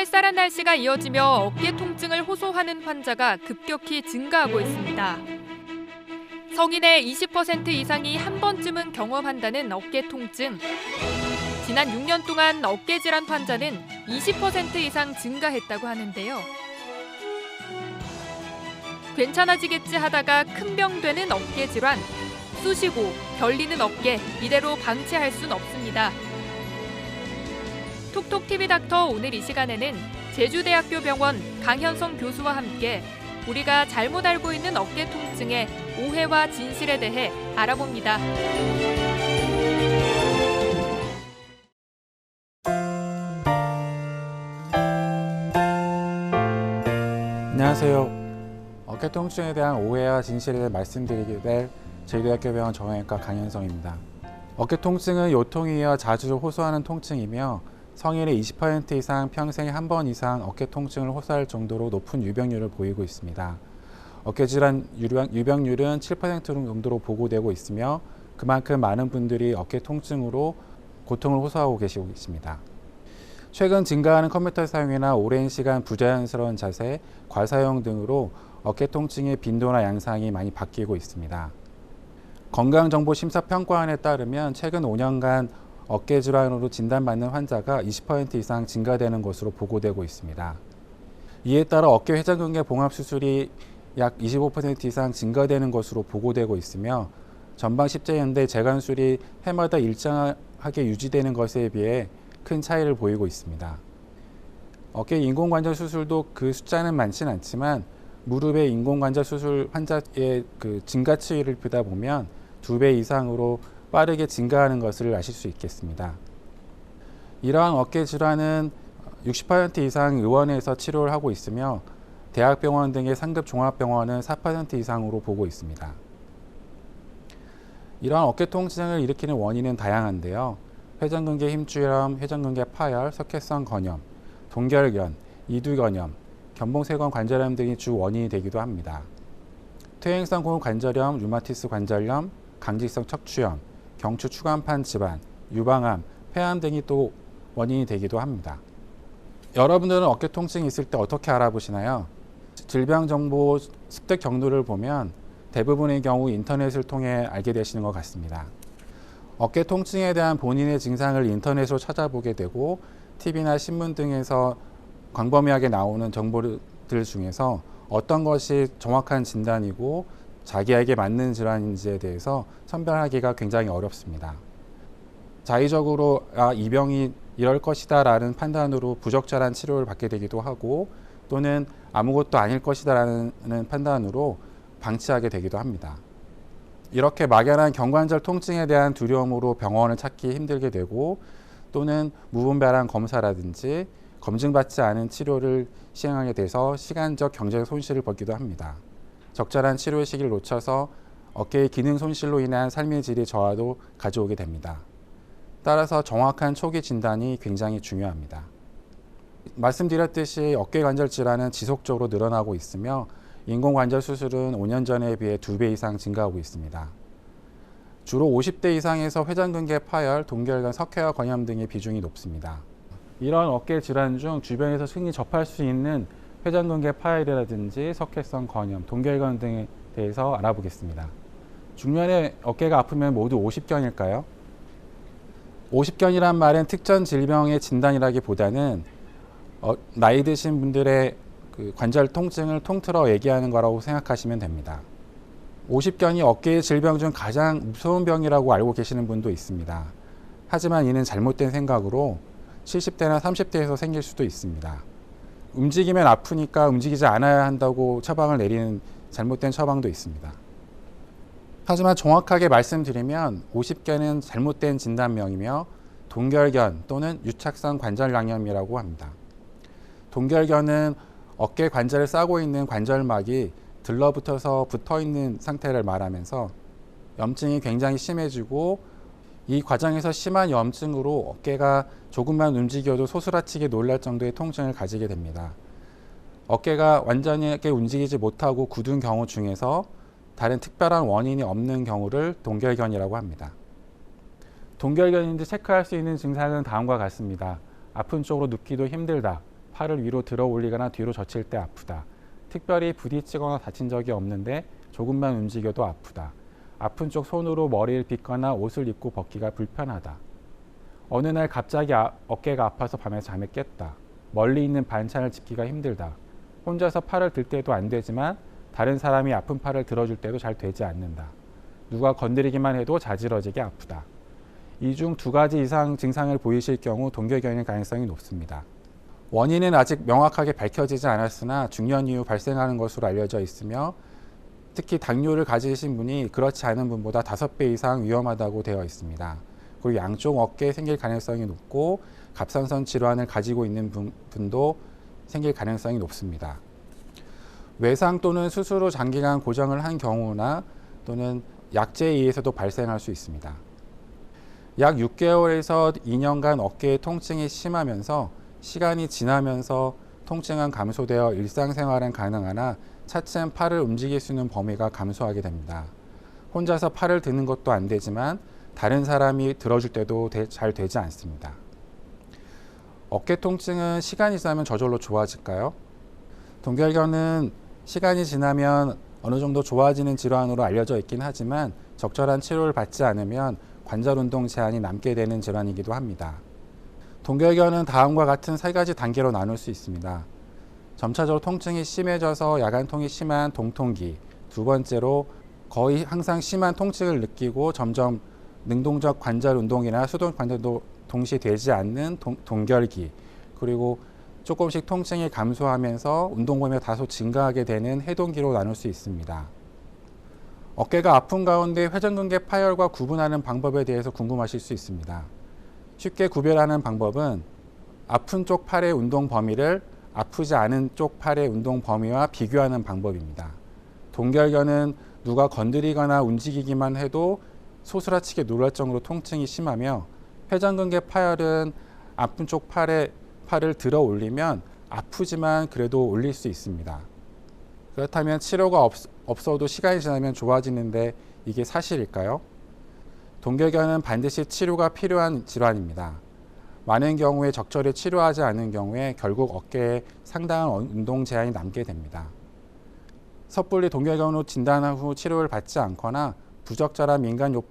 쌀쌀한 날씨가 이어지며 어깨 통증을 호소하는 환자가 급격히 증가하고 있습니다. 성인의 20% 이상이 한 번쯤은 경험한다는 어깨 통증. 지난 6년 동안 어깨 질환 환자는 20% 이상 증가했다고 하는데요. 괜찮아지겠지 하다가 큰 병 되는 어깨 질환. 쑤시고 결리는 어깨, 이대로 방치할 순 없습니다. 톡톡TV 닥터 오늘 이 시간에는 제주대학교 병원 강현성 교수와 함께 우리가 잘못 알고 있는 어깨 통증의 오해와 진실에 대해 알아봅니다. 안녕하세요. 어깨 통증에 대한 오해와 진실에 대해 말씀드리게 될 제주대학교 병원 정형외과 강현성입니다. 어깨 통증은 요통이 이어 자주 호소하는 통증이며 성인의 20% 이상 평생에 한 번 이상 어깨 통증을 호소할 정도로 높은 유병률을 보이고 있습니다. 어깨 질환 유병률은 7% 정도로 보고되고 있으며 그만큼 많은 분들이 어깨 통증으로 고통을 호소하고 계시고 있습니다. 최근 증가하는 컴퓨터 사용이나 오랜 시간 부자연스러운 자세, 과사용 등으로 어깨 통증의 빈도나 양상이 많이 바뀌고 있습니다. 건강정보심사평가원에 따르면 최근 5년간 어깨 질환으로 진단받는 환자가 20% 이상 증가되는 것으로 보고되고 있습니다. 이에 따라 어깨 회전근개 봉합수술이 약 25% 이상 증가되는 것으로 보고되고 있으며 전방 십자현대 재관술이 해마다 일정하게 유지되는 것에 비해 큰 차이를 보이고 있습니다. 어깨 인공관절 수술도 그 숫자는 많지는 않지만 무릎의 인공관절 수술 환자의 증가치를 보다 보면 2배 이상으로 빠르게 증가하는 것을 아실 수 있겠습니다. 이러한 어깨 질환은 60% 이상 의원에서 치료를 하고 있으며 대학병원 등의 상급 종합병원은 4% 이상으로 보고 있습니다. 이러한 어깨 통증을 일으키는 원인은 다양한데요. 회전근개 힘줄염, 회전근개 파열, 석회성 건염, 동결견, 이두견염, 견봉쇄관 관절염 등이 주 원인이 되기도 합니다. 퇴행성 고관절염, 류마티스 관절염, 강직성 척추염, 경추 추간판 질환, 유방암, 폐암 등이 또 원인이 되기도 합니다. 여러분들은 어깨 통증이 있을 때 어떻게 알아보시나요? 질병정보 습득 경로를 보면 대부분의 경우 인터넷을 통해 알게 되시는 것 같습니다. 어깨 통증에 대한 본인의 증상을 인터넷으로 찾아보게 되고 TV나 신문 등에서 광범위하게 나오는 정보들 중에서 어떤 것이 정확한 진단이고 자기에게 맞는 질환인지에 대해서 선별하기가 굉장히 어렵습니다. 자의적으로 이 병이 이럴 것이다 라는 판단으로 부적절한 치료를 받게 되기도 하고 또는 아무것도 아닐 것이다 라는 판단으로 방치하게 되기도 합니다. 이렇게 막연한 경관절 통증에 대한 두려움으로 병원을 찾기 힘들게 되고 또는 무분별한 검사라든지 검증받지 않은 치료를 시행하게 돼서 시간적 경제적 손실을 벌기도 합니다. 적절한 치료 시기를 놓쳐서 어깨의 기능 손실로 인한 삶의 질의 저하도 가져오게 됩니다. 따라서 정확한 초기 진단이 굉장히 중요합니다. 말씀드렸듯이 어깨 관절 질환은 지속적으로 늘어나고 있으며 인공관절 수술은 5년 전에 비해 2배 이상 증가하고 있습니다. 주로 50대 이상에서 회전근개 파열, 동결견, 석회화 건염 등의 비중이 높습니다. 이런 어깨 질환 중 주변에서 흔히 접할 수 있는 회전근개 파열이라든지 석회성 건염, 동결견 등에 대해서 알아보겠습니다. 중년에 어깨가 아프면 모두 50견일까요? 50견이란 말은 특정 질병의 진단이라기보다는 나이 드신 분들의 관절 통증을 통틀어 얘기하는 거라고 생각하시면 됩니다. 50견이 어깨의 질병 중 가장 무서운 병이라고 알고 계시는 분도 있습니다. 하지만 이는 잘못된 생각으로 70대나 30대에서 생길 수도 있습니다. 움직이면 아프니까 움직이지 않아야 한다고 처방을 내리는 잘못된 처방도 있습니다. 하지만 정확하게 말씀드리면 50견은 잘못된 진단명이며 동결견 또는 유착성 관절낭염이라고 합니다. 동결견은 어깨 관절을 싸고 있는 관절막이 들러붙어서 붙어있는 상태를 말하면서 염증이 굉장히 심해지고 이 과정에서 심한 염증으로 어깨가 조금만 움직여도 소스라치게 놀랄 정도의 통증을 가지게 됩니다. 어깨가 완전히 움직이지 못하고 굳은 경우 중에서 다른 특별한 원인이 없는 경우를 동결견이라고 합니다. 동결견인지 체크할 수 있는 증상은 다음과 같습니다. 아픈 쪽으로 눕기도 힘들다, 팔을 위로 들어 올리거나 뒤로 젖힐 때 아프다. 특별히 부딪히거나 다친 적이 없는데 조금만 움직여도 아프다. 아픈 쪽 손으로 머리를 빗거나 옷을 입고 벗기가 불편하다. 어느 날 갑자기 어깨가 아파서 밤에 잠에 깼다. 멀리 있는 반찬을 집기가 힘들다. 혼자서 팔을 들 때도 안 되지만 다른 사람이 아픈 팔을 들어줄 때도 잘 되지 않는다. 누가 건드리기만 해도 자지러지게 아프다. 이 중 2가지 이상 증상을 보이실 경우 동결견일 가능성이 높습니다. 원인은 아직 명확하게 밝혀지지 않았으나 중년 이후 발생하는 것으로 알려져 있으며 특히 당뇨를 가지신 분이 그렇지 않은 분보다 5배 이상 위험하다고 되어 있습니다. 그리고 양쪽 어깨에 생길 가능성이 높고 갑상선 질환을 가지고 있는 분도 생길 가능성이 높습니다. 외상 또는 수술 후 장기간 고정을 한 경우나 또는 약제에 의해서도 발생할 수 있습니다. 약 6개월에서 2년간 어깨의 통증이 심하면서 시간이 지나면서 통증은 감소되어 일상생활은 가능하나 차츰 팔을 움직일 수 있는 범위가 감소하게 됩니다. 혼자서 팔을 드는 것도 안 되지만 다른 사람이 들어줄 때도 잘 되지 않습니다. 어깨 통증은 시간이 지나면 저절로 좋아질까요? 동결견은 시간이 지나면 어느 정도 좋아지는 질환으로 알려져 있긴 하지만 적절한 치료를 받지 않으면 관절 운동 제한이 남게 되는 질환이기도 합니다. 동결견은 다음과 같은 3가지 단계로 나눌 수 있습니다. 점차적으로 통증이 심해져서 야간통이 심한 동통기, 2번째로 거의 항상 심한 통증을 느끼고 점점 능동적 관절 운동이나 수동 관절도 동시에 되지 않는 동결기, 그리고 조금씩 통증이 감소하면서 운동 범위가 다소 증가하게 되는 해동기로 나눌 수 있습니다. 어깨가 아픈 가운데 회전근개 파열과 구분하는 방법에 대해서 궁금하실 수 있습니다. 쉽게 구별하는 방법은 아픈 쪽 팔의 운동 범위를 아프지 않은 쪽 팔의 운동 범위와 비교하는 방법입니다. 동결견은 누가 건드리거나 움직이기만 해도 소스라치게 놀랄 정도로 통증이 심하며 회전근개 파열은 아픈 쪽 팔을 들어 올리면 아프지만 그래도 올릴 수 있습니다. 그렇다면 치료가 없어도 시간이 지나면 좋아지는데 이게 사실일까요? 동결견은 반드시 치료가 필요한 질환입니다. 많은 경우에 적절히 치료하지 않은 경우에 결국 어깨에 상당한 운동 제한이 남게 됩니다. 섣불리 동결견으로 진단한 후 치료를 받지 않거나 부적절한 민간